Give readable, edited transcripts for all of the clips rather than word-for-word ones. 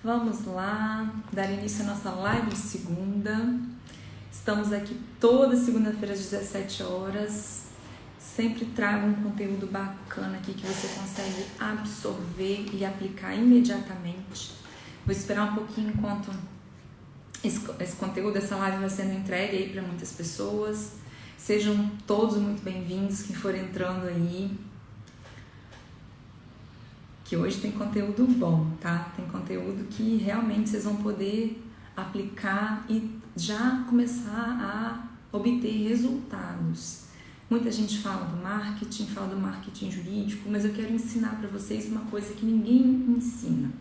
Vamos lá, dar início à nossa live de segunda. Estamos aqui toda segunda-feira às 17 horas. Sempre trago um conteúdo bacana aqui que você consegue absorver e aplicar imediatamente. Vou esperar um pouquinho enquanto esse conteúdo, essa live vai sendo entregue aí para muitas pessoas. Sejam todos muito bem-vindos, quem for entrando aí. Que hoje tem conteúdo bom, tá? Tem conteúdo que realmente vocês vão poder aplicar e já começar a obter resultados. Muita gente fala do marketing jurídico, mas eu quero ensinar para vocês uma coisa que ninguém ensina,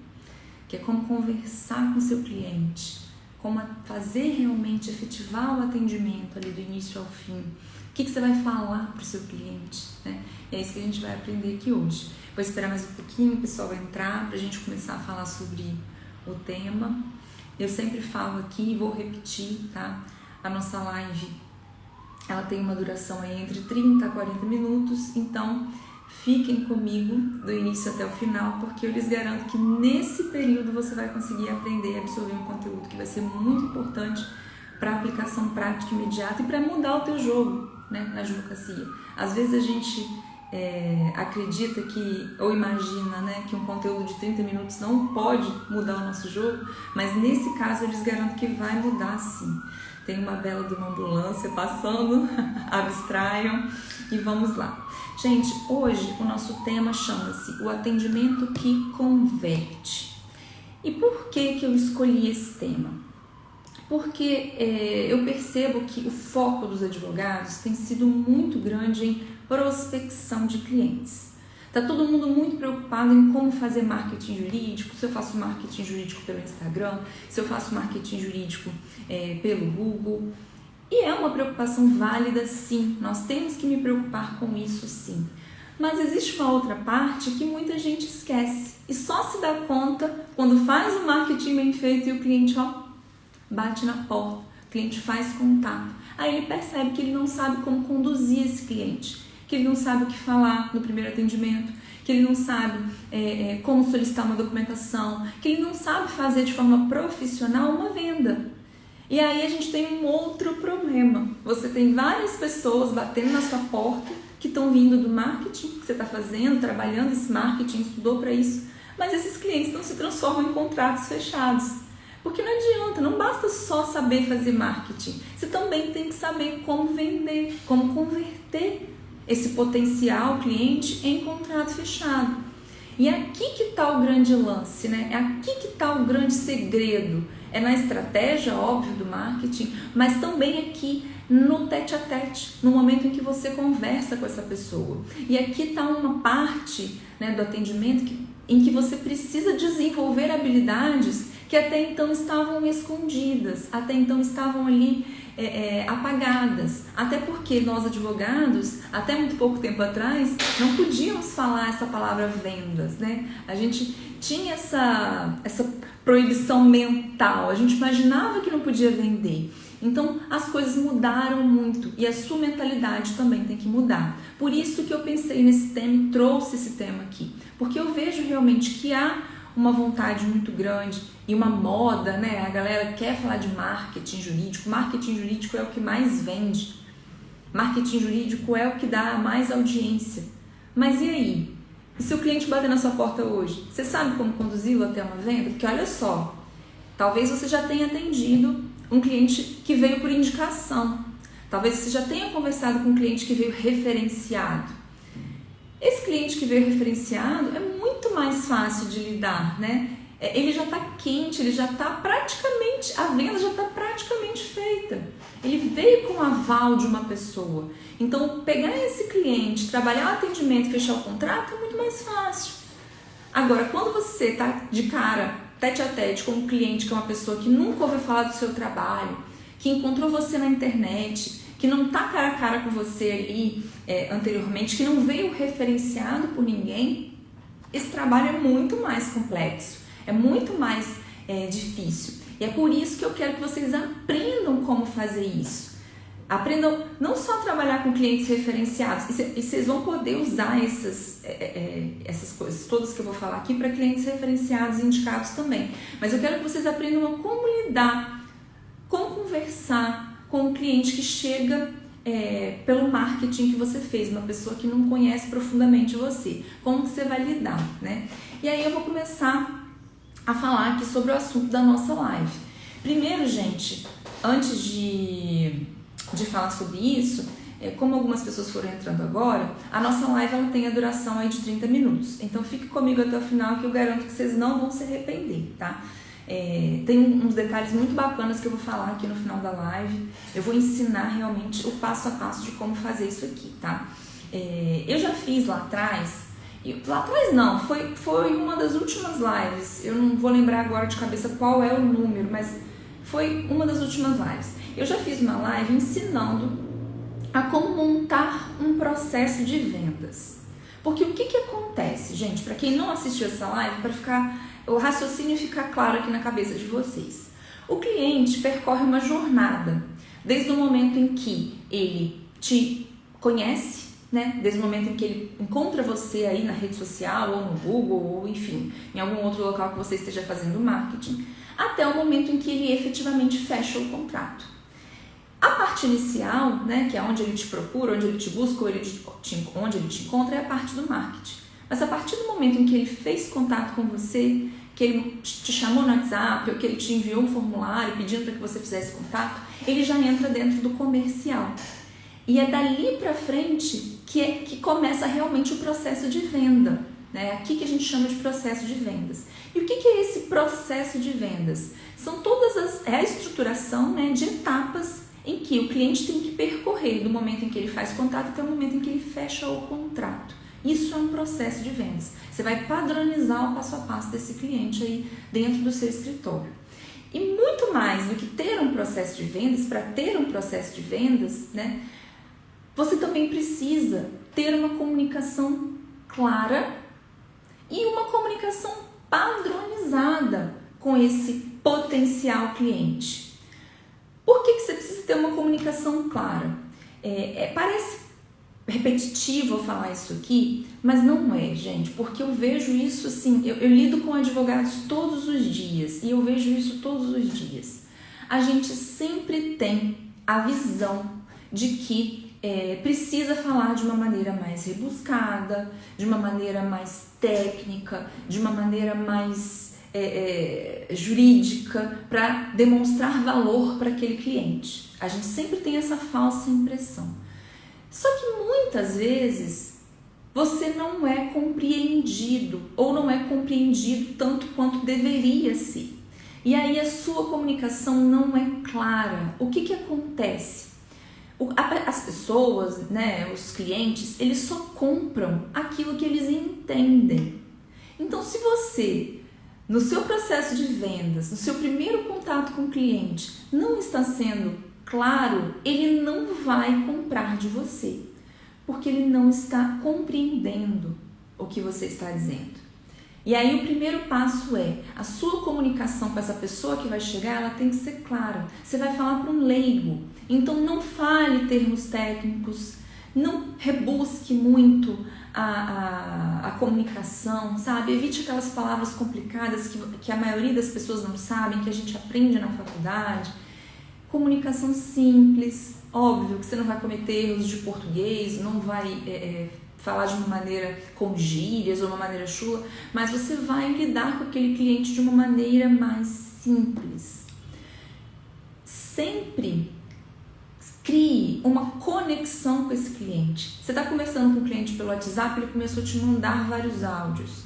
que é como conversar com o seu cliente, como fazer realmente efetivar o atendimento ali do início ao fim. O que você vai falar para o seu cliente, né? É isso que a gente vai aprender aqui hoje. Vou esperar mais um pouquinho, o pessoal vai entrar para a gente começar a falar sobre o tema. Eu sempre falo aqui e vou repetir, tá? A nossa live, ela tem uma duração aí entre 30 a 40 minutos, então fiquem comigo do início até o final, porque eu lhes garanto que nesse período você vai conseguir aprender e absorver um conteúdo que vai ser muito importante para aplicação prática imediata e para mudar o teu jogo, né, na advocacia. Às vezes a gente acredita que, ou imagina, né, que um conteúdo de 30 minutos não pode mudar o nosso jogo, mas nesse caso eu lhes garanto que vai mudar sim. Tem uma bela de uma ambulância passando, abstraiam e vamos lá. Gente, hoje o nosso tema chama-se o atendimento que converte. E por que eu escolhi esse tema? Porque eu percebo que o foco dos advogados tem sido muito grande em prospecção de clientes. Tá todo mundo muito preocupado em como fazer marketing jurídico, se eu faço marketing jurídico pelo Instagram, se eu faço marketing jurídico pelo Google. E é uma preocupação válida, sim. Nós temos que me preocupar com isso, sim. Mas existe uma outra parte que muita gente esquece e só se dá conta quando faz o marketing bem feito e o cliente, bate na porta, o cliente faz contato. Aí ele percebe que ele não sabe como conduzir esse cliente, que ele não sabe o que falar no primeiro atendimento, que ele não sabe como solicitar uma documentação, que ele não sabe fazer de forma profissional uma venda. E aí a gente tem um outro problema. Você tem várias pessoas batendo na sua porta que estão vindo do marketing que você está fazendo, trabalhando esse marketing, estudou para isso, mas esses clientes não se transformam em contratos fechados. Porque não adianta, não basta só saber fazer marketing, você também tem que saber como vender, como converter esse potencial cliente em contrato fechado. E é aqui que está o grande lance, né? É aqui que está o grande segredo. É na estratégia, óbvio, do marketing, mas também aqui no tete-a-tete, no momento em que você conversa com essa pessoa. E aqui está uma parte, né, do atendimento em que você precisa desenvolver habilidades que até então estavam escondidas, até então estavam ali apagadas. Até porque nós advogados, até muito pouco tempo atrás, não podíamos falar essa palavra vendas, né? A gente tinha essa proibição mental, a gente imaginava que não podia vender. Então as coisas mudaram muito e a sua mentalidade também tem que mudar. Por isso que eu pensei nesse tema e trouxe esse tema aqui, porque eu vejo realmente que há uma vontade muito grande e uma moda, né? A galera quer falar de marketing jurídico. Marketing jurídico é o que mais vende. Marketing jurídico é o que dá mais audiência. Mas e aí? E se o cliente bater na sua porta hoje? Você sabe como conduzi-lo até uma venda? Porque olha só, talvez você já tenha atendido um cliente que veio por indicação. Talvez você já tenha conversado com um cliente que veio referenciado. Esse cliente que veio referenciado é muito mais fácil de lidar, né? Ele já está quente, ele já está praticamente, a venda já está praticamente feita. Ele veio com o aval de uma pessoa. Então, pegar esse cliente, trabalhar o atendimento e fechar o contrato é muito mais fácil. Agora, quando você está de cara, tete a tete, com um cliente que é uma pessoa que nunca ouviu falar do seu trabalho, que encontrou você na internet, que não está cara a cara com você ali anteriormente, que não veio referenciado por ninguém, esse trabalho é muito mais complexo, é muito mais difícil. E é por isso que eu quero que vocês aprendam como fazer isso. aprendam não só a trabalhar com clientes referenciados, e vocês vão poder usar essas coisas todas que eu vou falar aqui para clientes referenciados e indicados também. Mas eu quero que vocês aprendam a como lidar, como conversar com um cliente que chega pelo marketing que você fez, uma pessoa que não conhece profundamente você. Como que você vai lidar, né? E aí eu vou começar a falar aqui sobre o assunto da nossa live. Primeiro, gente, antes de falar sobre isso, como algumas pessoas foram entrando agora, a nossa live ela tem a duração aí de 30 minutos. Então fique comigo até o final que eu garanto que vocês não vão se arrepender, tá? Tem uns detalhes muito bacanas que eu vou falar aqui no final da live. Eu vou ensinar realmente o passo a passo de como fazer isso aqui, tá? Eu já fiz lá atrás, não, foi uma das últimas lives. Eu não vou lembrar agora de cabeça qual é o número, mas foi uma das últimas lives. Eu já fiz uma live ensinando a como montar um processo de vendas. Porque o que acontece, gente, para quem não assistiu essa live, para ficar o raciocínio ficar claro aqui na cabeça de vocês. O cliente percorre uma jornada, desde o momento em que ele te conhece, né? Desde o momento em que ele encontra você aí na rede social, ou no Google, ou enfim, em algum outro local que você esteja fazendo marketing, até o momento em que ele efetivamente fecha o contrato. A parte inicial, né, que é onde ele te procura, onde ele te busca, onde ele te encontra, é a parte do marketing. Mas a partir do momento em que ele fez contato com você, que ele te chamou no WhatsApp, ou que ele te enviou um formulário pedindo para que você fizesse contato, ele já entra dentro do comercial. E é dali para frente que começa realmente o processo de venda, né? Aqui que a gente chama de processo de vendas. E o que é esse processo de vendas? São é a estruturação, né, de etapas em que o cliente tem que percorrer do momento em que ele faz contato até o momento em que ele fecha o contrato. Isso é um processo de vendas. Você vai padronizar o passo a passo desse cliente aí dentro do seu escritório. E muito mais do que ter um processo de vendas, para ter um processo de vendas, né, você também precisa ter uma comunicação clara e uma comunicação padronizada com esse potencial cliente. Por que você precisa ter uma comunicação clara? Parece repetitivo eu falar isso aqui, mas não é, gente, porque eu vejo isso assim, eu lido com advogados todos os dias e eu vejo isso todos os dias. A gente sempre tem a visão de que precisa falar de uma maneira mais rebuscada, de uma maneira mais técnica, de uma maneira mais jurídica, para demonstrar valor para aquele cliente. A gente sempre tem essa falsa impressão. Só que muitas vezes você não é compreendido ou não é compreendido tanto quanto deveria ser. E aí a sua comunicação não é clara. O que acontece? As pessoas, né, os clientes, eles só compram aquilo que eles entendem. Então, se você, no seu processo de vendas, no seu primeiro contato com o cliente, não está sendo claro, ele não vai comprar de você, porque ele não está compreendendo o que você está dizendo. E aí o primeiro passo a sua comunicação com essa pessoa que vai chegar, ela tem que ser clara. Você vai falar para um leigo, então não fale termos técnicos, não rebusque muito a comunicação, sabe? Evite aquelas palavras complicadas que a maioria das pessoas não sabem, que a gente aprende na faculdade. Comunicação simples, óbvio que você não vai cometer erros de português, não vai falar de uma maneira com gírias ou uma maneira chula, mas você vai lidar com aquele cliente de uma maneira mais simples. Sempre crie uma conexão com esse cliente. Você está conversando com o cliente pelo WhatsApp, ele começou a te mandar vários áudios.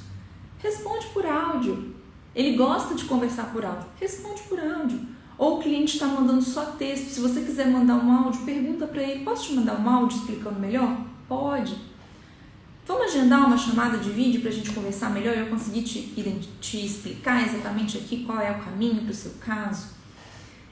Responde por áudio. Ele gosta de conversar por áudio. Responde por áudio. Ou o cliente está mandando só texto. Se você quiser mandar um áudio, pergunta para ele: posso te mandar um áudio explicando melhor? Pode. Vamos agendar uma chamada de vídeo para a gente conversar melhor e eu conseguir te explicar exatamente aqui qual é o caminho para o seu caso?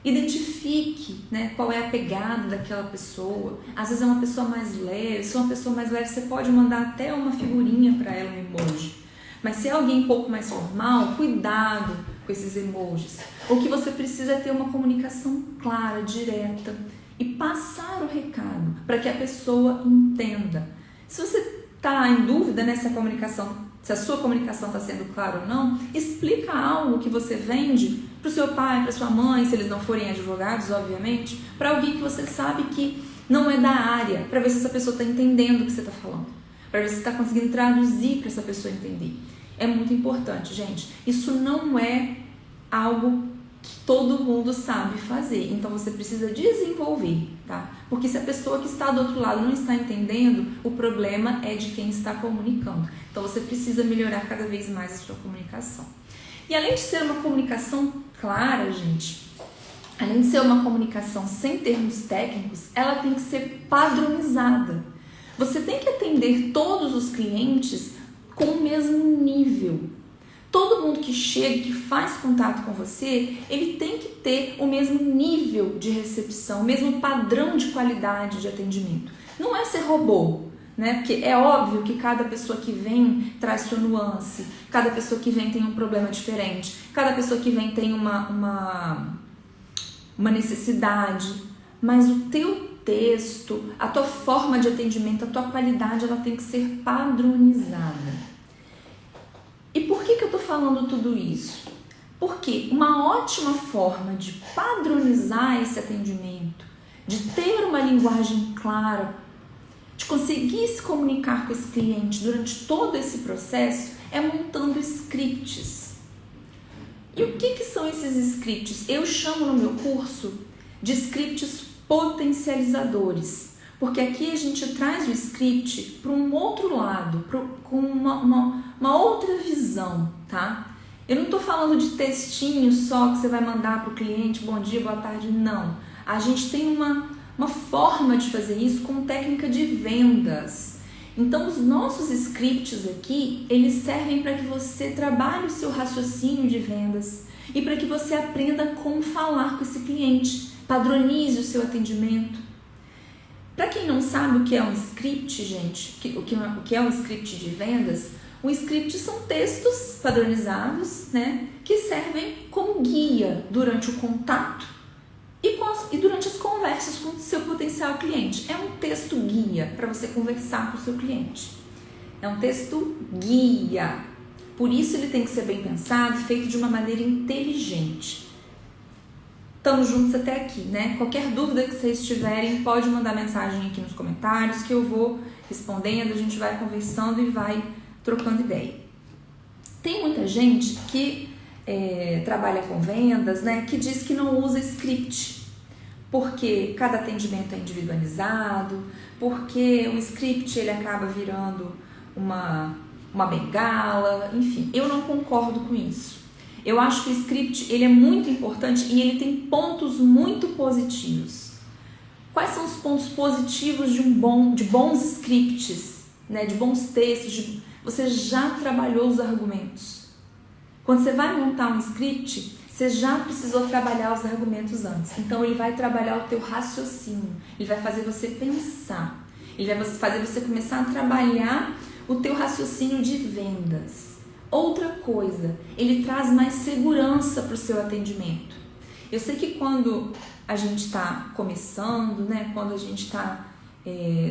Identifique, né, qual é a pegada daquela pessoa. Às vezes é uma pessoa mais leve. Se é uma pessoa mais leve, você pode mandar até uma figurinha para ela, um emoji. Mas se é alguém um pouco mais formal, cuidado com esses emojis. O que você precisa é ter uma comunicação clara, direta e passar o recado para que a pessoa entenda. Se você está em dúvida nessa comunicação, se a sua comunicação está sendo clara ou não, explica algo que você vende para o seu pai, para sua mãe, se eles não forem advogados, obviamente, para alguém que você sabe que não é da área, para ver se essa pessoa está entendendo o que você está falando, para ver se você está conseguindo traduzir para essa pessoa entender. É muito importante, gente. Isso não é algo que todo mundo sabe fazer, então você precisa desenvolver, tá? Porque se a pessoa que está do outro lado não está entendendo, o problema é de quem está comunicando. Então você precisa melhorar cada vez mais a sua comunicação. E além de ser uma comunicação clara, gente, além de ser uma comunicação sem termos técnicos, ela tem que ser padronizada. Você tem que atender todos os clientes com o mesmo nível. Todo mundo que chega, que faz contato com você, ele tem que ter o mesmo nível de recepção, o mesmo padrão de qualidade de atendimento. Não é ser robô, né? Porque é óbvio que cada pessoa que vem traz sua nuance, cada pessoa que vem tem um problema diferente, cada pessoa que vem tem uma necessidade, mas o teu texto, a tua forma de atendimento, a tua qualidade, ela tem que ser padronizada. E por que eu estou falando tudo isso? Porque uma ótima forma de padronizar esse atendimento, de ter uma linguagem clara, de conseguir se comunicar com esse cliente durante todo esse processo, é montando scripts. E o que são esses scripts? Eu chamo no meu curso de scripts potencializadores. Porque aqui a gente traz o script para um outro lado, com uma outra visão, tá? Eu não estou falando de textinho só que você vai mandar para o cliente, bom dia, boa tarde, não. A gente tem uma forma de fazer isso com técnica de vendas. Então, os nossos scripts aqui, eles servem para que você trabalhe o seu raciocínio de vendas e para que você aprenda como falar com esse cliente, padronize o seu atendimento. Para quem não sabe o que é um script, gente, o que é um script de vendas, um script são textos padronizados, né, que servem como guia durante o contato e durante as conversas com o seu potencial cliente. É um texto guia para você conversar com o seu cliente. É um texto guia. Por isso ele tem que ser bem pensado, feito de uma maneira inteligente. Estamos juntos até aqui, né? Qualquer dúvida que vocês tiverem, pode mandar mensagem aqui nos comentários que eu vou respondendo, a gente vai conversando e vai trocando ideia. Tem muita gente que trabalha com vendas, né? Que diz que não usa script, porque cada atendimento é individualizado, porque o script ele acaba virando uma bengala, enfim. Eu não concordo com isso. Eu acho que o script ele é muito importante e ele tem pontos muito positivos. Quais são os pontos positivos de bons scripts, né? De bons textos? Você já trabalhou os argumentos. Quando você vai montar um script, você já precisou trabalhar os argumentos antes. Então ele vai trabalhar o teu raciocínio, ele vai fazer você pensar, ele vai fazer você começar a trabalhar o teu raciocínio de vendas. Outra coisa, ele traz mais segurança para o seu atendimento. Eu sei que quando a gente está começando, né, quando a gente está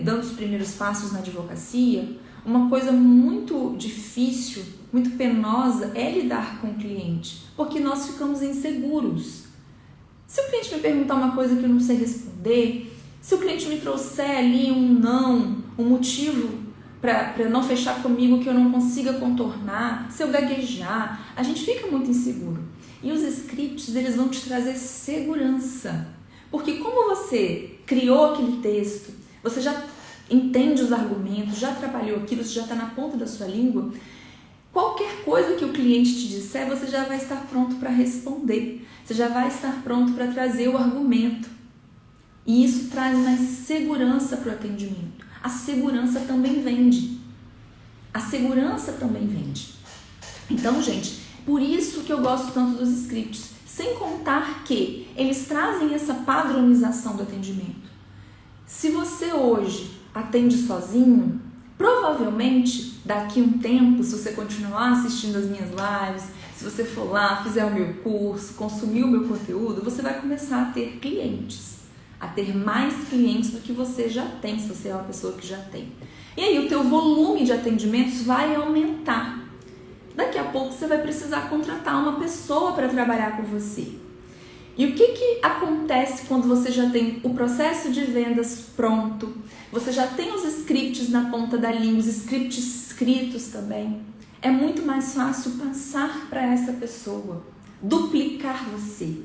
dando os primeiros passos na advocacia, uma coisa muito difícil, muito penosa é lidar com o cliente, porque nós ficamos inseguros. Se o cliente me perguntar uma coisa que eu não sei responder, se o cliente me trouxer ali um não, um motivo para não fechar comigo que eu não consiga contornar, se eu gaguejar, a gente fica muito inseguro. E os scripts, eles vão te trazer segurança. Porque como você criou aquele texto, você já entende os argumentos, já trabalhou aquilo, você já está na ponta da sua língua, qualquer coisa que o cliente te disser, você já vai estar pronto para responder. Você já vai estar pronto para trazer o argumento. E isso traz mais segurança para o atendimento. A segurança também vende. A segurança também vende. Então, gente, por isso que eu gosto tanto dos scripts. Sem contar que eles trazem essa padronização do atendimento. Se você hoje atende sozinho, provavelmente daqui a um tempo, se você continuar assistindo as minhas lives, se você for lá, fizer o meu curso, consumir o meu conteúdo, você vai começar a ter clientes. a ter mais clientes do que você já tem, se você é uma pessoa que já tem. E aí o teu volume de atendimentos vai aumentar. Daqui a pouco você vai precisar contratar uma pessoa para trabalhar com você. E o que acontece quando você já tem o processo de vendas pronto, você já tem os scripts na ponta da língua, os scripts escritos também? É muito mais fácil passar para essa pessoa, duplicar você.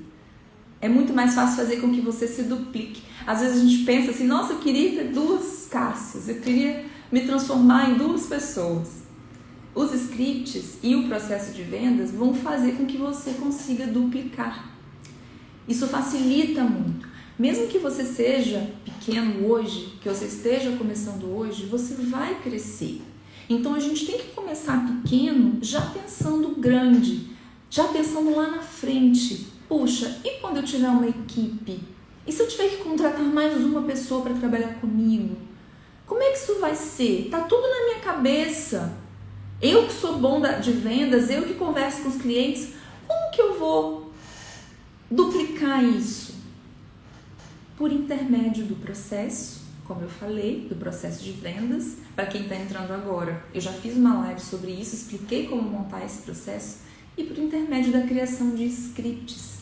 É muito mais fácil fazer com que você se duplique. Às vezes a gente pensa assim, nossa, eu queria ter 2 Cássias, eu queria me transformar em 2 pessoas. Os scripts e o processo de vendas vão fazer com que você consiga duplicar. Isso facilita muito. Mesmo que você seja pequeno hoje, que você esteja começando hoje, você vai crescer. Então a gente tem que começar pequeno, já pensando grande, já pensando lá na frente. Puxa, e quando eu tiver uma equipe? E se eu tiver que contratar mais uma pessoa para trabalhar comigo? Como é que isso vai ser? Tá tudo na minha cabeça. Eu que sou bom de vendas, eu que converso com os clientes, como que eu vou duplicar isso? Por intermédio do processo, como eu falei, do processo de vendas. Para quem está entrando agora, eu já fiz uma live sobre isso, expliquei como montar esse processo, e por intermédio da criação de scripts.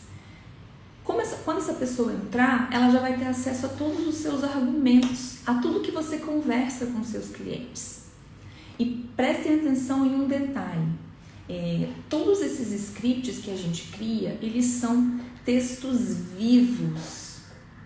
Quando essa pessoa entrar, ela já vai ter acesso a todos os seus argumentos, a tudo que você conversa com seus clientes. E prestem atenção em um detalhe. Todos esses scripts que a gente cria, eles são textos vivos,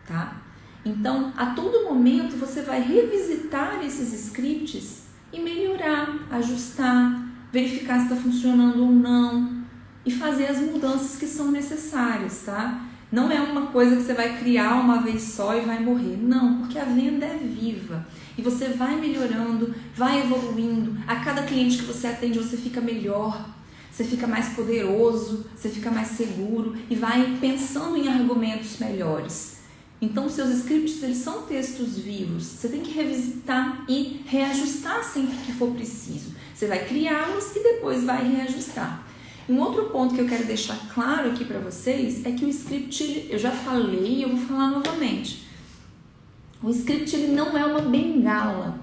tá? Então, a todo momento você vai revisitar esses scripts e melhorar, ajustar, verificar se está funcionando ou não e fazer as mudanças que são necessárias, tá? Não é uma coisa que você vai criar uma vez só e vai morrer. Não, porque a venda é viva. E você vai melhorando, vai evoluindo. A cada cliente que você atende, você fica melhor. Você fica mais poderoso, você fica mais seguro e vai pensando em argumentos melhores. Então, seus scripts, eles são textos vivos. Você tem que revisitar e reajustar sempre que for preciso. Você vai criá-los e depois vai reajustar. Um outro ponto que eu quero deixar claro aqui para vocês é que o script, eu já falei e eu vou falar novamente. O script, ele não é uma bengala.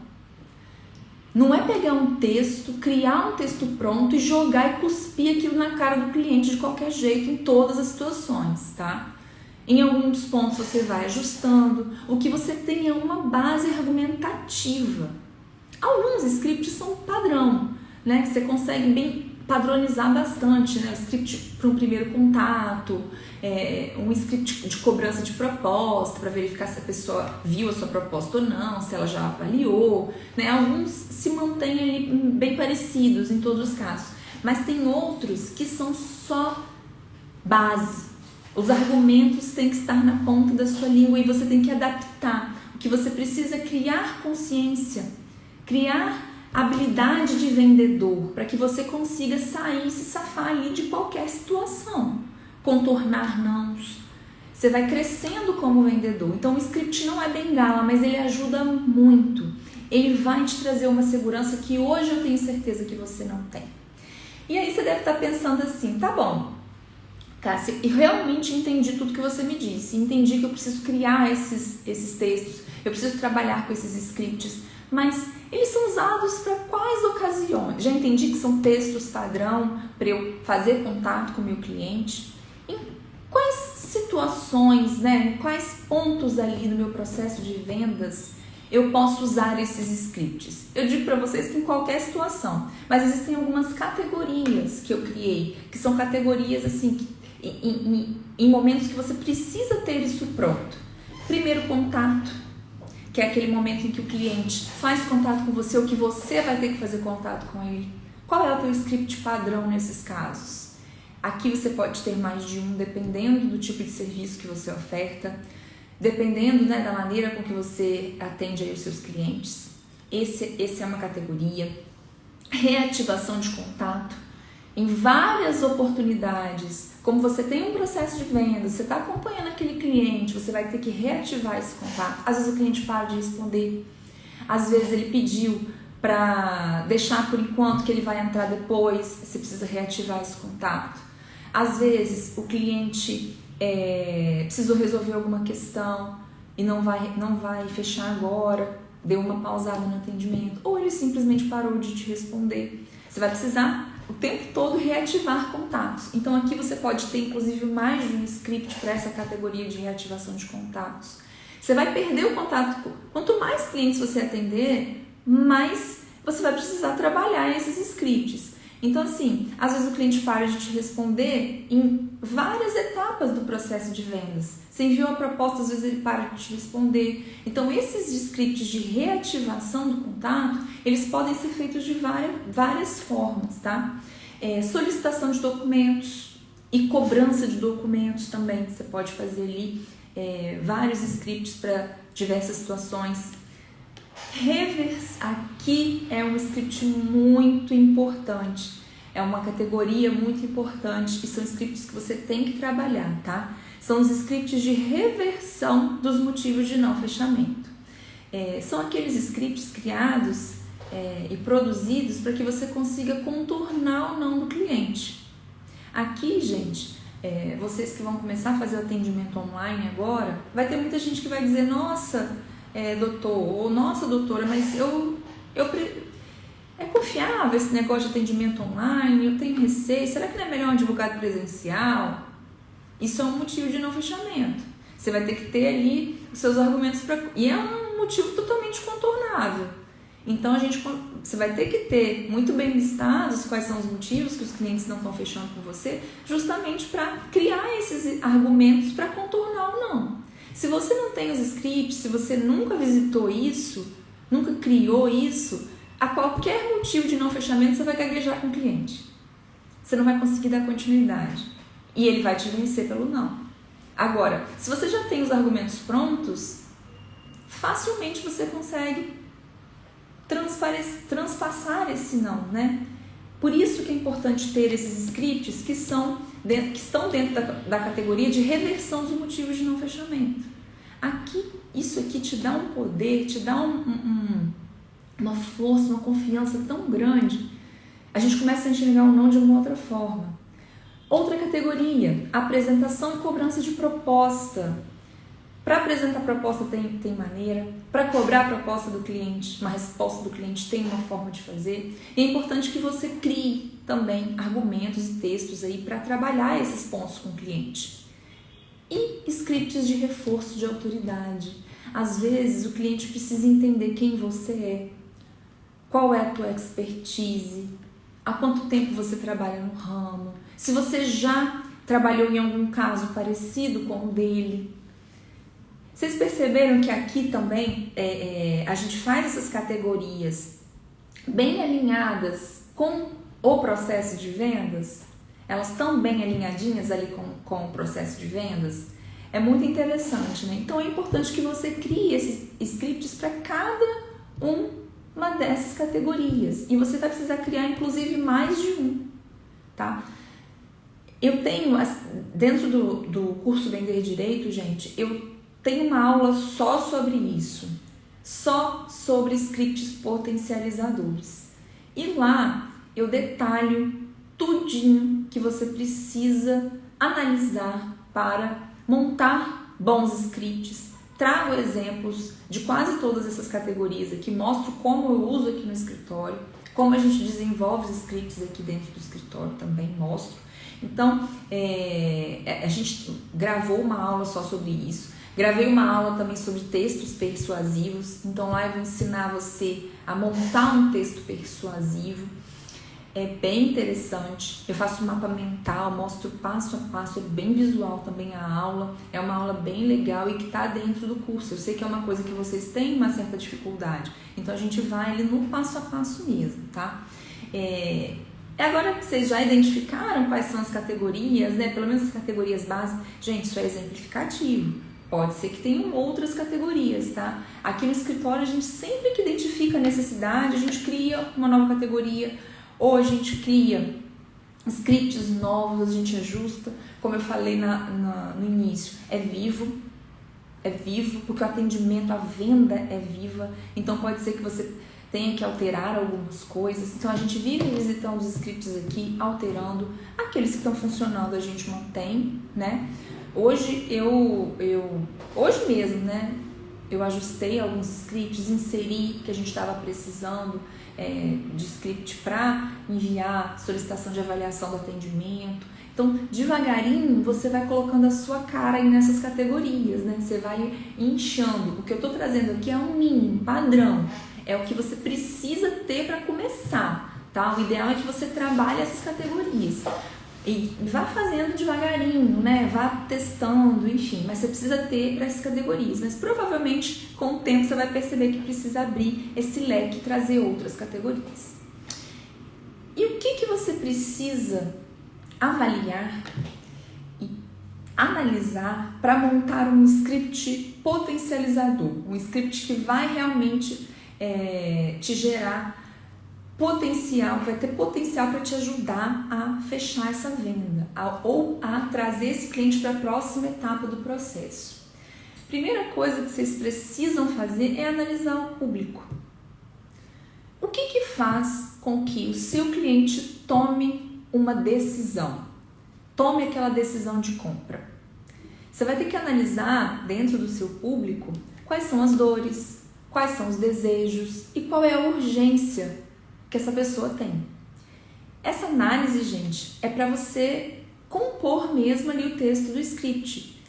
Não é pegar um texto, criar um texto pronto e jogar e cuspir aquilo na cara do cliente de qualquer jeito em todas as situações, tá? Em alguns pontos você vai ajustando. O que você tem é uma base argumentativa. Alguns scripts são padrão, né? Que você consegue bem padronizar bastante, né? O script para um primeiro contato, um script de cobrança de proposta para verificar se a pessoa viu a sua proposta ou não, se ela já avaliou, né? Alguns se mantêm ali bem parecidos em todos os casos, mas tem outros que são só base. Os argumentos têm que estar na ponta da sua língua e você tem que adaptar. O que você precisa é criar consciência, criar habilidade de vendedor, para que você consiga sair e se safar ali de qualquer situação, contornar nãos. Você vai crescendo como vendedor. Então o script não é bengala, mas ele ajuda muito. Ele vai te trazer uma segurança que hoje eu tenho certeza que você não tem. E aí você deve estar pensando assim, tá bom, Cássia, eu realmente entendi tudo que você me disse, entendi que eu preciso criar esses textos, eu preciso trabalhar com esses scripts, mas eles são usados para quais ocasiões? Já entendi que são textos padrão para eu fazer contato com o meu cliente. Em quais situações, né? Em quais pontos ali no meu processo de vendas eu posso usar esses scripts? Eu digo para vocês que em qualquer situação, mas existem algumas categorias que eu criei, que são categorias assim, em momentos que você precisa ter isso pronto. Primeiro contato, que é aquele momento em que o cliente faz contato com você ou que você vai ter que fazer contato com ele. Qual é o teu script padrão nesses casos? Aqui você pode ter mais de um, dependendo do tipo de serviço que você oferta, dependendo, né, da maneira com que você atende aí os seus clientes. Esse é uma categoria. Reativação de contato. Em várias oportunidades, como você tem um processo de venda, você está acompanhando aquele cliente, você vai ter que reativar esse contato. Às vezes o cliente para de responder, às vezes ele pediu para deixar por enquanto que ele vai entrar depois, você precisa reativar esse contato. Às vezes o cliente precisou resolver alguma questão e não vai fechar agora, deu uma pausada no atendimento, ou ele simplesmente parou de te responder. Você vai precisar o tempo todo reativar contatos. Então aqui você pode ter inclusive mais de um script para essa categoria de reativação de contatos. Você vai perder o contato. Quanto mais clientes você atender, mais você vai precisar trabalhar esses scripts. Então assim, às vezes o cliente para de te responder em várias etapas do processo de vendas. Você enviou a proposta, às vezes ele para de te responder. Então esses scripts de reativação do contato, eles podem ser feitos de várias formas, tá? Solicitação de documentos e cobrança de documentos também. Você pode fazer ali vários scripts para diversas situações. Aqui é um script muito importante, é uma categoria muito importante e são scripts que você tem que trabalhar, tá? São os scripts de reversão dos motivos de não fechamento. São aqueles scripts criados e produzidos para que você consiga contornar o não do cliente. Aqui, gente, vocês que vão começar a fazer o atendimento online agora, vai ter muita gente que vai dizer, nossa, doutor, ou nossa doutora, mas é confiável esse negócio de atendimento online, eu tenho receio, será que não é melhor um advogado presencial? Isso é um motivo de não fechamento. Você vai ter que ter ali os seus argumentos e é um motivo totalmente contornável. Então você vai ter que ter muito bem listados quais são os motivos que os clientes não estão fechando com você, justamente para criar esses argumentos para contornar o não. Se você não tem os scripts, se você nunca visitou isso, nunca criou isso, a qualquer motivo de não fechamento você vai gaguejar com o cliente. Você não vai conseguir dar continuidade. E ele vai te vencer pelo não. Agora, se você já tem os argumentos prontos, facilmente você consegue transpassar esse não, né? Por isso que é importante ter esses scripts que estão dentro da categoria de reversão dos motivos de não fechamento. Isso aqui te dá um poder, te dá uma força, uma confiança tão grande. A gente começa a enxergar o não de uma outra forma. Outra categoria, apresentação e cobrança de proposta. Para apresentar a proposta tem maneira, para cobrar a proposta do cliente, uma resposta do cliente tem uma forma de fazer. E é importante que você crie também argumentos e textos aí para trabalhar esses pontos com o cliente. E scripts de reforço de autoridade. Às vezes o cliente precisa entender quem você é, qual é a tua expertise, há quanto tempo você trabalha no ramo, se você já trabalhou em algum caso parecido com o dele. Vocês perceberam que aqui também a gente faz essas categorias bem alinhadas com o processo de vendas? Elas estão bem alinhadinhas ali com o processo de vendas? É muito interessante, né? Então é importante que você crie esses scripts para cada uma dessas categorias. E você vai precisar criar inclusive mais de um, tá? Eu tenho, dentro do curso Vender Direito, gente, eu tenho uma aula só sobre isso, só sobre scripts potencializadores. E lá eu detalho tudinho que você precisa analisar para montar bons scripts. Trago exemplos de quase todas essas categorias aqui, mostro como eu uso aqui no escritório, como a gente desenvolve os scripts aqui dentro do escritório também mostro. Então, a gente gravou uma aula só sobre isso. Gravei uma aula também sobre textos persuasivos. Então, lá eu vou ensinar você a montar um texto persuasivo. É bem interessante. Eu faço um mapa mental, mostro passo a passo, é bem visual também a aula. É uma aula bem legal e que está dentro do curso. Eu sei que é uma coisa que vocês têm uma certa dificuldade. Então, a gente vai ali no passo a passo mesmo, tá? Agora que vocês já identificaram quais são as categorias, né? Pelo menos as categorias básicas, gente, isso é exemplificativo. Pode ser que tenham outras categorias, tá? Aqui no escritório, a gente sempre que identifica a necessidade, a gente cria uma nova categoria, ou a gente cria scripts novos, a gente ajusta. Como eu falei no início, é vivo, porque o atendimento, a venda é viva. Então, pode ser que você tenha que alterar algumas coisas. Então, a gente vive visitando os scripts aqui, alterando. Aqueles que estão funcionando, a gente mantém, né? Hoje mesmo, né? eu ajustei alguns scripts, inseri que a gente estava precisando de script para enviar solicitação de avaliação do atendimento. Então, devagarinho, você vai colocando a sua cara aí nessas categorias, né? Você vai inchando. O que eu estou trazendo aqui é um mínimo, padrão. É o que você precisa ter para começar, tá? O ideal é que você trabalhe essas categorias. E vá fazendo devagarinho, né? Vá testando, enfim. Mas você precisa ter para essas categorias. Mas provavelmente, com o tempo, você vai perceber que precisa abrir esse leque e trazer outras categorias. E o que você precisa avaliar e analisar para montar um script potencializador? Um script que vai realmente te gerar potencial, vai ter potencial para te ajudar a fechar essa venda ou a trazer esse cliente para a próxima etapa do processo. Primeira coisa que vocês precisam fazer é analisar o público. O que faz com que o seu cliente tome uma decisão? Tome aquela decisão de compra. Você vai ter que analisar dentro do seu público quais são as dores, quais são os desejos e qual é a urgência que essa pessoa tem. Essa análise, gente, é para você compor mesmo ali o texto do script.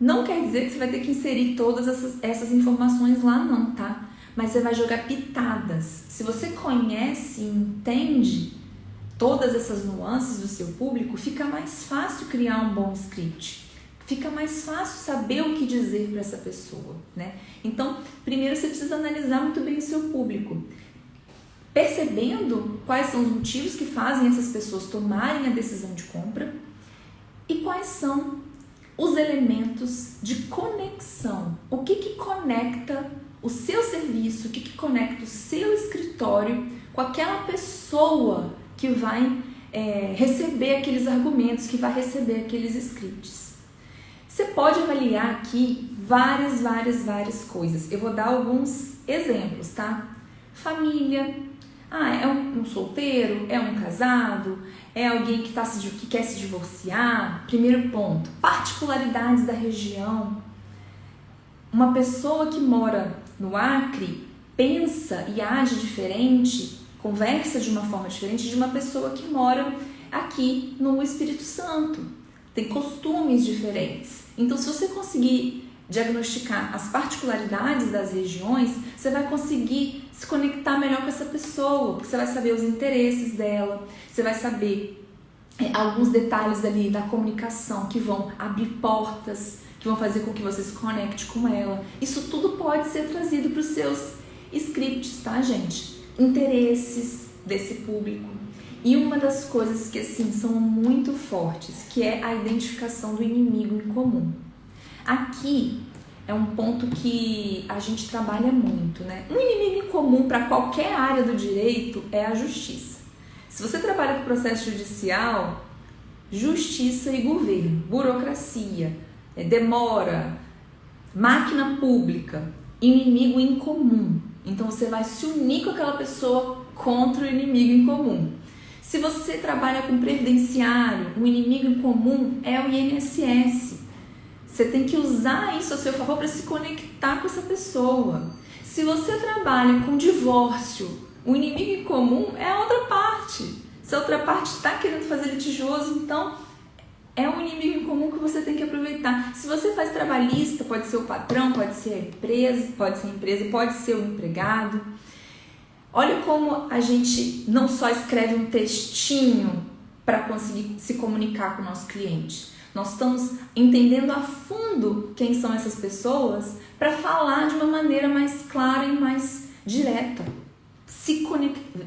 Não quer dizer que você vai ter que inserir todas essas informações lá não, tá? Mas você vai jogar pitadas. Se você conhece e entende todas essas nuances do seu público, fica mais fácil criar um bom script. Fica mais fácil saber o que dizer para essa pessoa, né? Então, primeiro você precisa analisar muito bem o seu público, percebendo quais são os motivos que fazem essas pessoas tomarem a decisão de compra e quais são os elementos de conexão. O que conecta o seu serviço, o que conecta o seu escritório com aquela pessoa que vai receber aqueles argumentos, que vai receber aqueles scripts. Você pode avaliar aqui várias coisas. Eu vou dar alguns exemplos, tá? Família. É um solteiro? É um casado? É alguém que quer se divorciar? Primeiro ponto. Particularidades da região. Uma pessoa que mora no Acre pensa e age diferente, conversa de uma forma diferente de uma pessoa que mora aqui no Espírito Santo. Tem costumes diferentes. Então, se você conseguir diagnosticar as particularidades das regiões, você vai conseguir se conectar melhor com essa pessoa, porque você vai saber os interesses dela, você vai saber alguns detalhes ali da comunicação que vão abrir portas, que vão fazer com que você se conecte com ela. Isso tudo pode ser trazido para os seus scripts, tá, gente? Interesses desse público. E uma das coisas que, assim, são muito fortes, que é a identificação do inimigo em comum. Aqui é um ponto que a gente trabalha muito, né? Um inimigo em comum para qualquer área do direito é a justiça. Se você trabalha com processo judicial, justiça e governo, burocracia, demora, máquina pública, inimigo em comum. Então você vai se unir com aquela pessoa contra o inimigo em comum. Se você trabalha com previdenciário, o inimigo em comum é o INSS. Você tem que usar isso a seu favor para se conectar com essa pessoa. Se você trabalha com divórcio, o inimigo em comum é a outra parte. Se a outra parte está querendo fazer litigioso, então é um inimigo em comum que você tem que aproveitar. Se você faz trabalhista, pode ser o patrão, pode ser a empresa, pode ser o empregado. Olha como a gente não só escreve um textinho para conseguir se comunicar com o nosso cliente. Nós estamos entendendo a fundo quem são essas pessoas para falar de uma maneira mais clara e mais direta.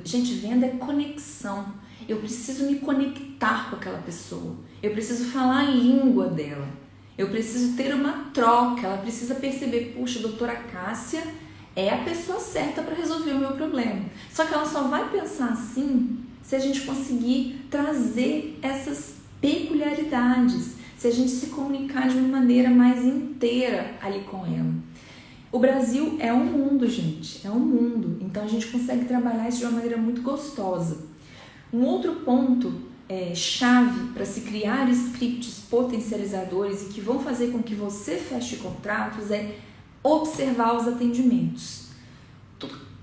Gente, venda é conexão. Eu preciso me conectar com aquela pessoa. Eu preciso falar a língua dela. Eu preciso ter uma troca. Ela precisa perceber, puxa, a doutora Cássia é a pessoa certa para resolver o meu problema. Só que ela só vai pensar assim se a gente conseguir trazer essas peculiaridades, se a gente se comunicar de uma maneira mais inteira ali com ela. O Brasil é um mundo, gente, é um mundo. Então a gente consegue trabalhar isso de uma maneira muito gostosa. Um outro ponto chave para se criar scripts potencializadores e que vão fazer com que você feche contratos é observar os atendimentos.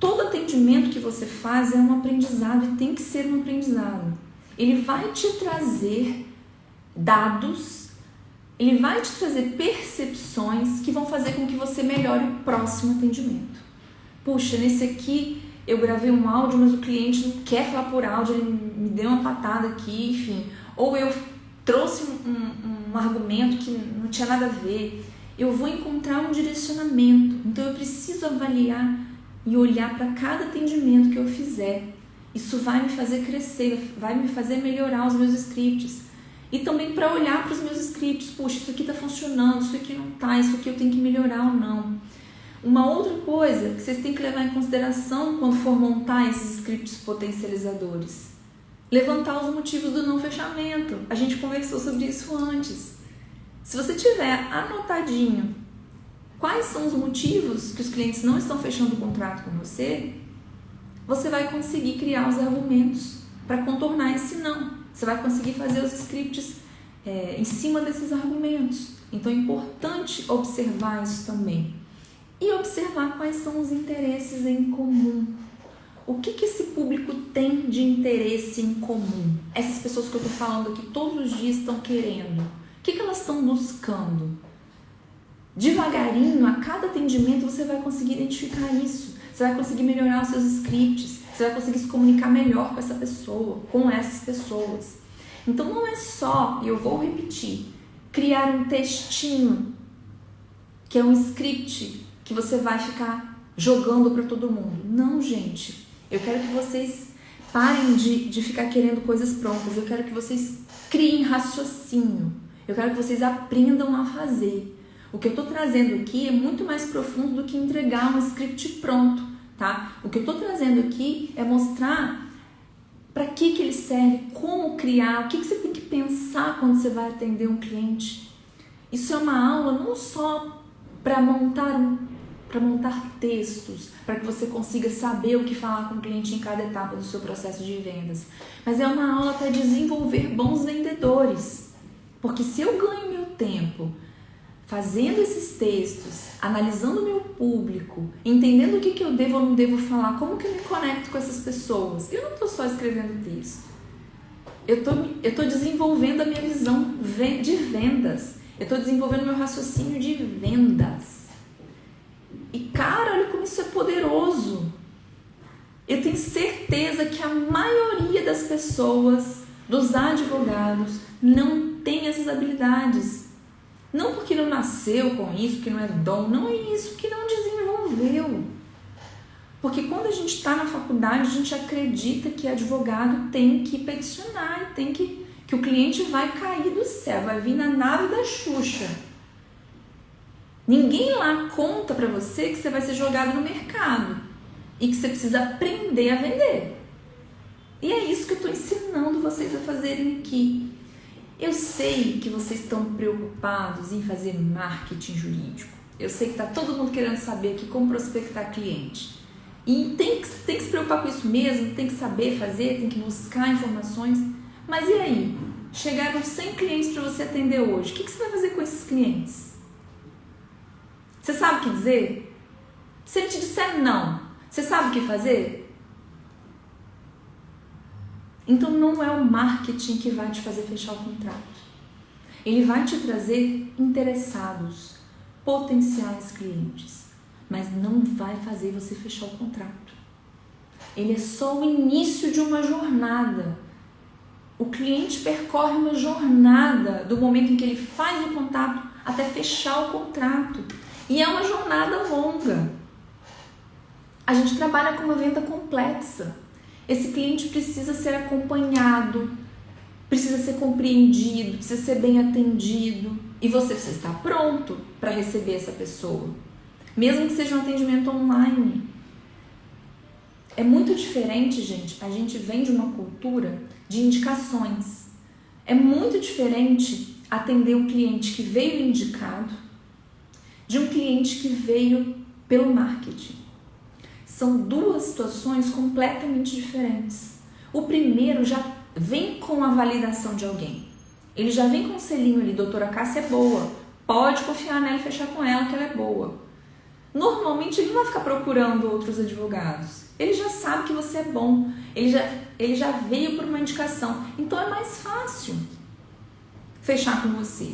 Todo atendimento que você faz é um aprendizado e tem que ser um aprendizado. Ele vai te trazer dados, ele vai te trazer percepções que vão fazer com que você melhore o próximo atendimento. Puxa, nesse aqui eu gravei um áudio, mas o cliente não quer falar por áudio, ele me deu uma patada aqui, enfim. Ou eu trouxe um argumento que não tinha nada a ver. Eu vou encontrar um direcionamento. Então eu preciso avaliar e olhar para cada atendimento que eu fizer. Isso vai me fazer crescer, vai me fazer melhorar os meus scripts. E também para olhar para os meus scripts. Puxa, isso aqui está funcionando, isso aqui não está, isso aqui eu tenho que melhorar ou não. Uma outra coisa que vocês têm que levar em consideração quando for montar esses scripts potencializadores: levantar os motivos do não fechamento. A gente conversou sobre isso antes. Se você tiver anotadinho quais são os motivos que os clientes não estão fechando o contrato com você, você vai conseguir criar os argumentos para contornar esse não. Você vai conseguir fazer os scripts em cima desses argumentos. Então é importante observar isso também. E observar quais são os interesses em comum. O que esse público tem de interesse em comum? Essas pessoas que eu estou falando aqui todos os dias estão querendo. O que elas estão buscando? Devagarinho, a cada atendimento, você vai conseguir identificar isso. Você vai conseguir melhorar os seus scripts. Você vai conseguir se comunicar melhor com essa pessoa, com essas pessoas. Então não é só, e eu vou repetir, criar um textinho, que é um script que você vai ficar jogando para todo mundo. Não, gente. Eu quero que vocês parem de ficar querendo coisas prontas. Eu quero que vocês criem raciocínio. Eu quero que vocês aprendam a fazer. O que eu estou trazendo aqui é muito mais profundo do que entregar um script pronto, tá? O que eu estou trazendo aqui é mostrar para que ele serve, como criar, o que você tem que pensar quando você vai atender um cliente. Isso é uma aula não só para montar textos, para que você consiga saber o que falar com o cliente em cada etapa do seu processo de vendas. Mas é uma aula para desenvolver bons vendedores. Porque se eu ganho meu tempo fazendo esses textos, analisando o meu público, entendendo o que eu devo ou não devo falar, como que eu me conecto com essas pessoas, eu não estou só escrevendo texto. Eu estou desenvolvendo a minha visão de vendas. Eu estou desenvolvendo meu raciocínio de vendas. E cara, olha como isso é poderoso. Eu tenho certeza que a maioria das pessoas, dos advogados, não tem essas habilidades. Não porque não nasceu com isso, porque não é dom, não é isso, que não desenvolveu. Porque quando a gente está na faculdade, a gente acredita que advogado tem que peticionar, tem que o cliente vai cair do céu, vai vir na nave da Xuxa. Ninguém lá conta pra você que você vai ser jogado no mercado e que você precisa aprender a vender. E é isso que eu estou ensinando vocês a fazerem aqui. Eu sei que vocês estão preocupados em fazer marketing jurídico. Eu sei que está todo mundo querendo saber aqui como prospectar cliente. E tem que se preocupar com isso mesmo, tem que saber fazer, tem que buscar informações. Mas e aí? Chegaram 100 clientes para você atender hoje. O que você vai fazer com esses clientes? Você sabe o que dizer? Se ele te disser não, você sabe o que fazer? Então não é o marketing que vai te fazer fechar o contrato. Ele vai te trazer interessados, potenciais clientes, mas não vai fazer você fechar o contrato. Ele é só o início de uma jornada. O cliente percorre uma jornada do momento em que ele faz o contato até fechar o contrato. E é uma jornada longa. A gente trabalha com uma venda complexa. Esse cliente precisa ser acompanhado, precisa ser compreendido, precisa ser bem atendido. E você precisa estar pronto para receber essa pessoa. Mesmo que seja um atendimento online. É muito diferente, gente. A gente vem de uma cultura de indicações. É muito diferente atender um cliente que veio indicado de um cliente que veio pelo marketing. São duas situações completamente diferentes. O primeiro já vem com a validação de alguém. Ele já vem com o selinho ali, doutora Cássia é boa, pode confiar nela e fechar com ela que ela é boa. normalmente ele não vai ficar procurando outros advogados. Ele já sabe que você é bom, ele já veio por uma indicação. Então é mais fácil fechar com você.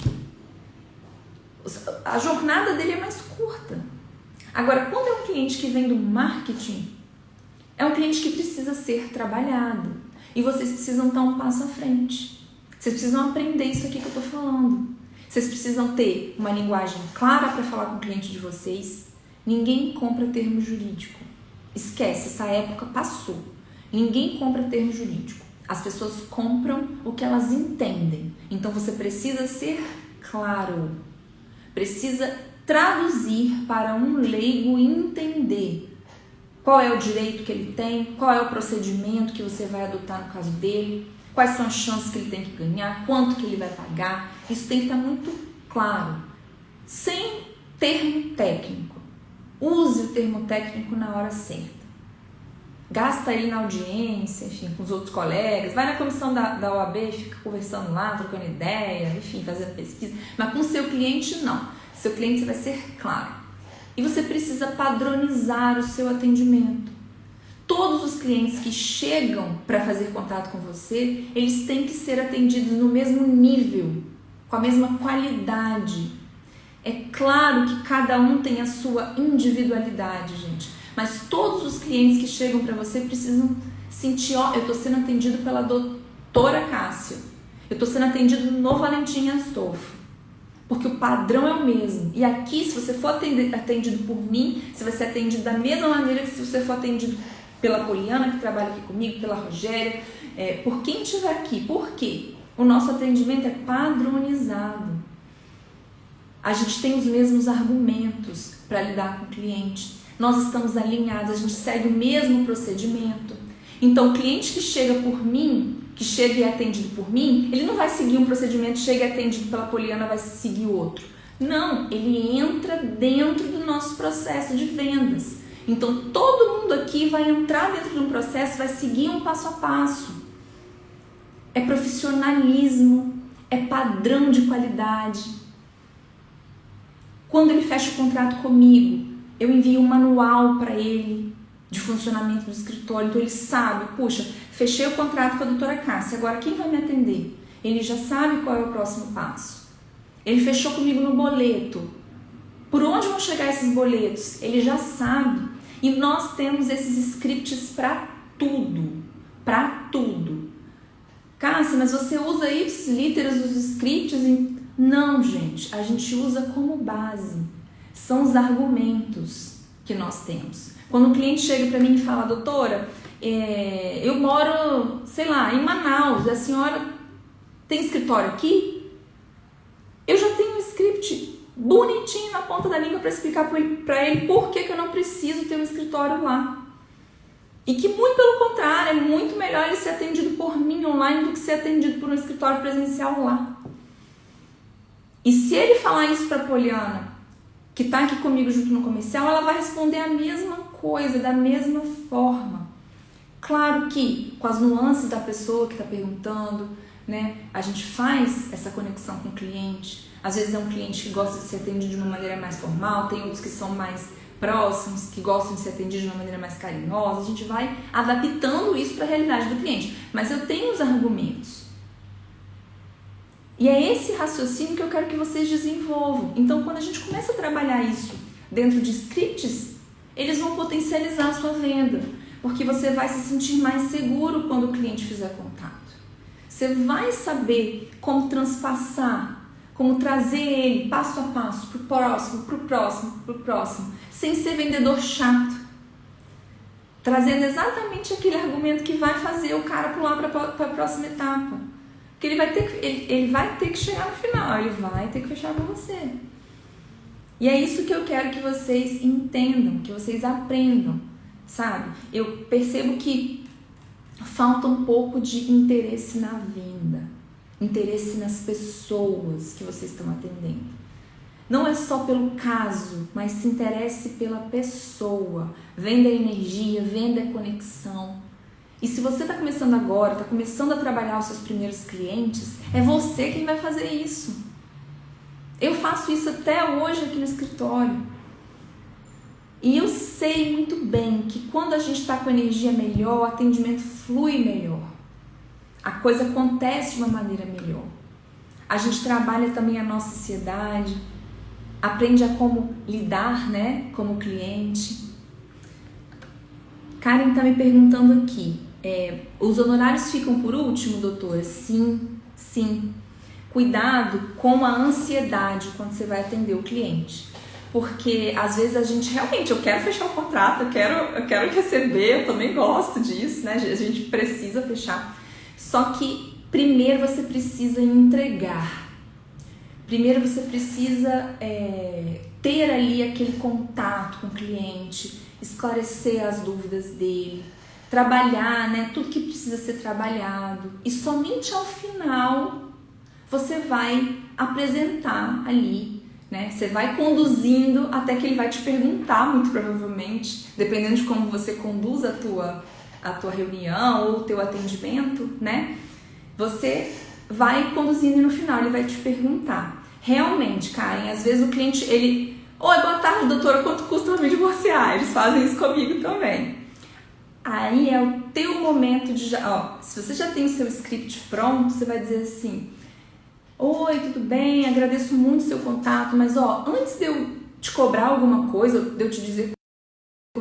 A jornada dele é mais curta. Agora, quando é um cliente que vem do marketing, é um cliente que precisa ser trabalhado. E vocês precisam dar um passo à frente. Vocês precisam aprender isso aqui que eu estou falando. Vocês precisam ter uma linguagem clara para falar com o cliente de vocês. Ninguém compra termo jurídico. Esquece, essa época passou. Ninguém compra termo jurídico. As pessoas compram o que elas entendem. Então você precisa ser claro. Precisa traduzir para um leigo entender qual é o direito que ele tem, qual é o procedimento que você vai adotar no caso dele, quais são as chances que ele tem que ganhar, quanto que ele vai pagar. Isso tem que estar muito claro. Sem termo técnico. Use o termo técnico na hora certa. Gasta aí na audiência, enfim, com os outros colegas. Vai na comissão da OAB, fica conversando lá, trocando ideia, enfim, fazendo pesquisa. Mas com o seu cliente, não. Seu cliente você vai ser claro. E você precisa padronizar o seu atendimento. Todos os clientes que chegam para fazer contato com você, eles têm que ser atendidos no mesmo nível, com a mesma qualidade. É claro que cada um tem a sua individualidade, gente. Mas todos os clientes que chegam para você precisam sentir, ó, eu estou sendo atendido pela doutora Cássia. Eu estou sendo atendido no Valentim Astolfo. Porque o padrão é o mesmo. E aqui, se você for atendido por mim, você vai ser atendido da mesma maneira que se você for atendido pela Poliana, que trabalha aqui comigo, pela Rogéria, por quem estiver aqui. Por quê? O nosso atendimento é padronizado. A gente tem os mesmos argumentos para lidar com o cliente. Nós estamos alinhados, a gente segue o mesmo procedimento. Então, o cliente que chega por mim, que chega e é atendido por mim, ele não vai seguir um procedimento, chega e é atendido pela Poliana, vai seguir outro. Não, ele entra dentro do nosso processo de vendas. Então, todo mundo aqui vai entrar dentro de um processo, vai seguir um passo a passo. É profissionalismo, é padrão de qualidade. Quando ele fecha o contrato comigo, eu envio um manual para ele de funcionamento do escritório, então ele sabe, puxa, fechei o contrato com a doutora Cássia, agora quem vai me atender? Ele já sabe qual é o próximo passo. Ele fechou comigo no boleto. Por onde vão chegar esses boletos? Ele já sabe. E nós temos esses scripts para tudo. Para tudo. Cássia, mas você usa ipsis-literis os scripts? Não, gente. A gente usa como base. São os argumentos que nós temos. Quando um cliente chega para mim e fala, doutora, eu moro, sei lá, em Manaus, a senhora tem escritório aqui? Eu já tenho um script bonitinho na ponta da língua para explicar para ele por que eu não preciso ter um escritório lá. E que muito pelo contrário, é muito melhor ele ser atendido por mim online do que ser atendido por um escritório presencial lá. E se ele falar isso para a Poliana, que está aqui comigo junto no comercial, ela vai responder a mesma coisa, da mesma forma. Claro que com as nuances da pessoa que está perguntando, né, a gente faz essa conexão com o cliente. Às vezes é um cliente que gosta de ser atendido de uma maneira mais formal, tem outros que são mais próximos, que gostam de ser atendidos de uma maneira mais carinhosa. A gente vai adaptando isso para a realidade do cliente. Mas eu tenho os argumentos. E é esse raciocínio que eu quero que vocês desenvolvam. Então, quando a gente começa a trabalhar isso dentro de scripts, eles vão potencializar a sua venda, porque você vai se sentir mais seguro quando o cliente fizer contato. Você vai saber como transpassar, como trazer ele passo a passo para o próximo, para o próximo, para o próximo, sem ser vendedor chato. Trazendo exatamente aquele argumento que vai fazer o cara pular para a próxima etapa. Porque ele vai ter que chegar no final, ele vai ter que fechar com você. E é isso que eu quero que vocês entendam, que vocês aprendam, sabe? Eu percebo que falta um pouco de interesse na venda, interesse nas pessoas que vocês estão atendendo. Não é só pelo caso, mas se interesse pela pessoa. Venda a energia, venda a conexão. E se você está começando agora, está começando a trabalhar os seus primeiros clientes, é você quem vai fazer isso. Eu faço isso até hoje aqui no escritório. E eu sei muito bem que quando a gente está com energia melhor, o atendimento flui melhor. A coisa acontece de uma maneira melhor. A gente trabalha também a nossa ansiedade, aprende a como lidar, né, como cliente. Karen está me perguntando aqui, os honorários ficam por último, doutora? Sim, sim. Cuidado com a ansiedade quando você vai atender o cliente. Porque às vezes a gente realmente, eu quero fechar o contrato, eu quero receber, eu também gosto disso, né? A gente precisa fechar. Só que primeiro você precisa entregar. Primeiro você precisa ter ali aquele contato com o cliente, esclarecer as dúvidas dele, trabalhar, né? Tudo que precisa ser trabalhado. E somente ao final você vai apresentar ali, né? Você vai conduzindo até que ele vai te perguntar, muito provavelmente, dependendo de como você conduz a tua reunião ou o teu atendimento, né? Você vai conduzindo e no final ele vai te perguntar. Realmente, Karen, às vezes o cliente, oi, boa tarde, doutora, quanto custa me divorciar? Eles fazem isso comigo também. Aí é o teu momento de se você já tem o seu script pronto, você vai dizer assim: oi, tudo bem? Agradeço muito o seu contato, mas antes de eu te cobrar alguma coisa, de eu te dizer,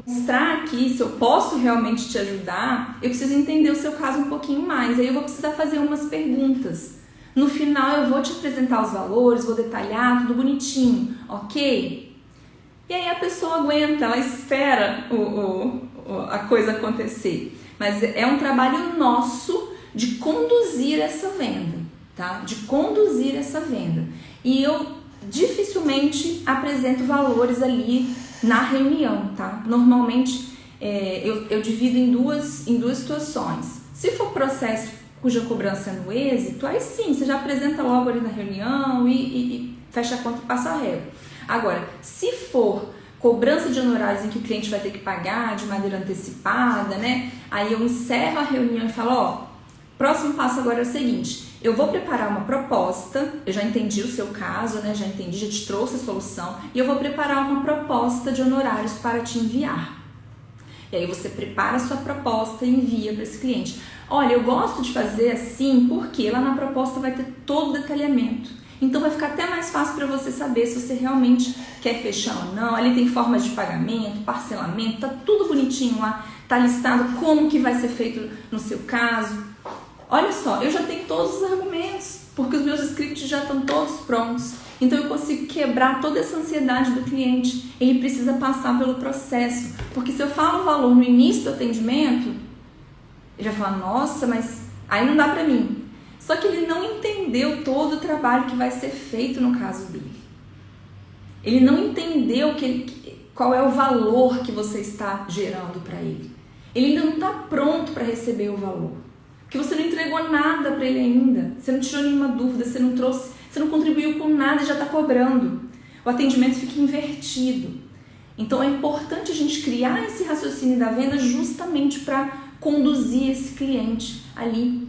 mostrar aqui se eu posso realmente te ajudar, eu preciso entender o seu caso um pouquinho mais. Aí eu vou precisar fazer umas perguntas. No final eu vou te apresentar os valores, vou detalhar tudo bonitinho, ok? E aí a pessoa aguenta, ela espera a coisa acontecer. Mas é um trabalho nosso de conduzir essa venda. Tá? De conduzir essa venda. E eu dificilmente apresento valores ali na reunião, tá? Normalmente eu divido em duas situações. Se for processo cuja cobrança é no êxito, aí sim, você já apresenta logo ali na reunião e fecha a conta e passa a régua. Agora, se for cobrança de honorários em que o cliente vai ter que pagar de maneira antecipada, né? Aí eu encerro a reunião e falo, próximo passo agora é o seguinte: eu vou preparar uma proposta, eu já entendi o seu caso, né? Já te trouxe a solução, e eu vou preparar uma proposta de honorários para te enviar. E aí você prepara a sua proposta e envia para esse cliente. Olha, eu gosto de fazer assim porque lá na proposta vai ter todo o detalhamento. Então vai ficar até mais fácil para você saber se você realmente quer fechar ou não. Ali tem formas de pagamento, parcelamento, tá tudo bonitinho lá, tá listado como que vai ser feito no seu caso. Olha só, eu já tenho todos os argumentos, porque os meus scripts já estão todos prontos. Então eu consigo quebrar toda essa ansiedade do cliente. Ele precisa passar pelo processo. Porque se eu falo o valor no início do atendimento, ele vai falar, nossa, mas aí não dá pra mim. Só que ele não entendeu todo o trabalho que vai ser feito no caso dele. Ele não entendeu qual é o valor que você está gerando para ele. Ele ainda não está pronto para receber o valor. Porque você não entregou nada para ele ainda. Você não tirou nenhuma dúvida, você não contribuiu com nada e já está cobrando. O atendimento fica invertido. Então é importante a gente criar esse raciocínio da venda justamente para conduzir esse cliente ali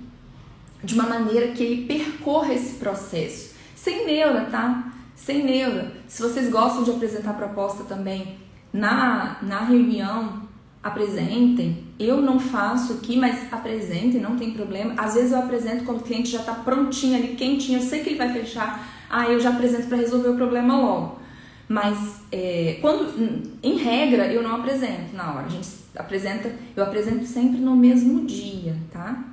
de uma maneira que ele percorra esse processo. Sem neura, tá? Sem neura. Se vocês gostam de apresentar proposta também na reunião, apresentem. Eu não faço aqui, mas apresentem, não tem problema. Às vezes eu apresento quando o cliente já está prontinho ali, quentinho, eu sei que ele vai fechar, eu já apresento para resolver o problema logo. Mas em regra eu não apresento na hora. Eu apresento sempre no mesmo dia, tá?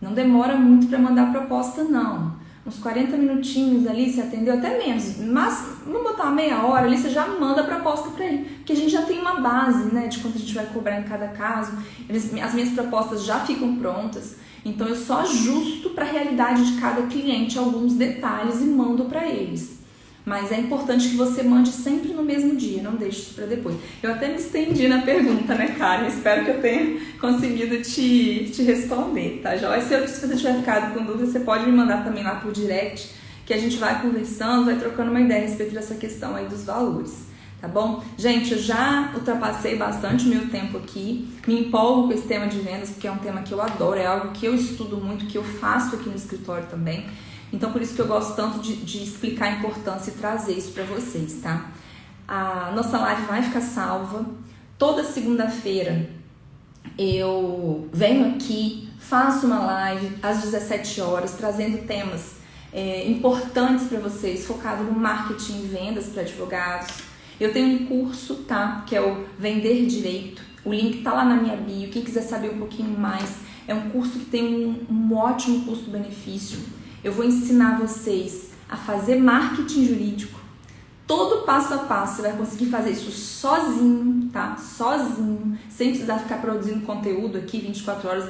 Não demora muito para mandar a proposta, não. Uns 40 minutinhos ali, você atendeu até menos, mas vamos botar uma meia hora ali, você já manda a proposta para ele, porque a gente já tem uma base, né, de quanto a gente vai cobrar em cada caso. As minhas propostas já ficam prontas, então eu só ajusto para a realidade de cada cliente alguns detalhes e mando para eles. Mas é importante que você mande sempre no mesmo dia, não deixe isso para depois. Eu até me estendi na pergunta, né, Karen? Espero que eu tenha conseguido te responder, tá, Joia? Se você tiver ficado com dúvida, você pode me mandar também lá por direct, que a gente vai conversando, vai trocando uma ideia a respeito dessa questão aí dos valores, tá bom? Gente, eu já ultrapassei bastante o meu tempo aqui, me empolgo com esse tema de vendas, porque é um tema que eu adoro, é algo que eu estudo muito, que eu faço aqui no escritório também. Então, por isso que eu gosto tanto de explicar a importância e trazer isso para vocês, tá? A nossa live vai ficar salva. Toda segunda-feira eu venho aqui, faço uma live às 17 horas, trazendo temas importantes para vocês, focado no marketing e vendas para advogados. Eu tenho um curso, tá? Que é o Vender Direito. O link tá lá na minha bio. Quem quiser saber um pouquinho mais, é um curso que tem um ótimo custo-benefício. Eu vou ensinar vocês a fazer marketing jurídico, todo passo a passo. Você vai conseguir fazer isso sozinho, tá? Sozinho, sem precisar ficar produzindo conteúdo aqui 24 horas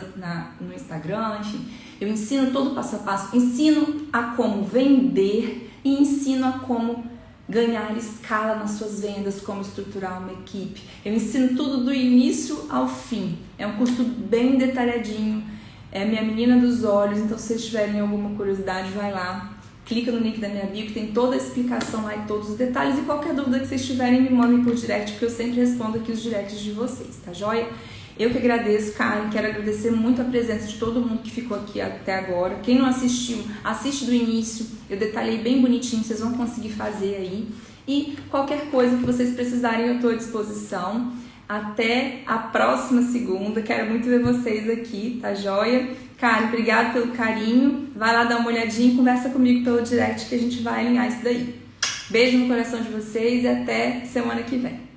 no Instagram, enfim. Eu ensino todo passo a passo, ensino a como vender e ensino a como ganhar escala nas suas vendas, como estruturar uma equipe. Eu ensino tudo do início ao fim. É um curso bem detalhadinho, é minha menina dos olhos, então se vocês tiverem alguma curiosidade, vai lá, clica no link da minha bio que tem toda a explicação lá e todos os detalhes, e qualquer dúvida que vocês tiverem me mandem por direct, porque eu sempre respondo aqui os directs de vocês, tá joia? Eu que agradeço, Karen, quero agradecer muito a presença de todo mundo que ficou aqui até agora. Quem não assistiu, assiste do início, eu detalhei bem bonitinho, vocês vão conseguir fazer aí. E qualquer coisa que vocês precisarem, eu estou à disposição. Até a próxima segunda, quero muito ver vocês aqui, tá joia? Karen, obrigado pelo carinho, vai lá dar uma olhadinha e conversa comigo pelo direct que a gente vai alinhar isso daí. Beijo no coração de vocês e até semana que vem.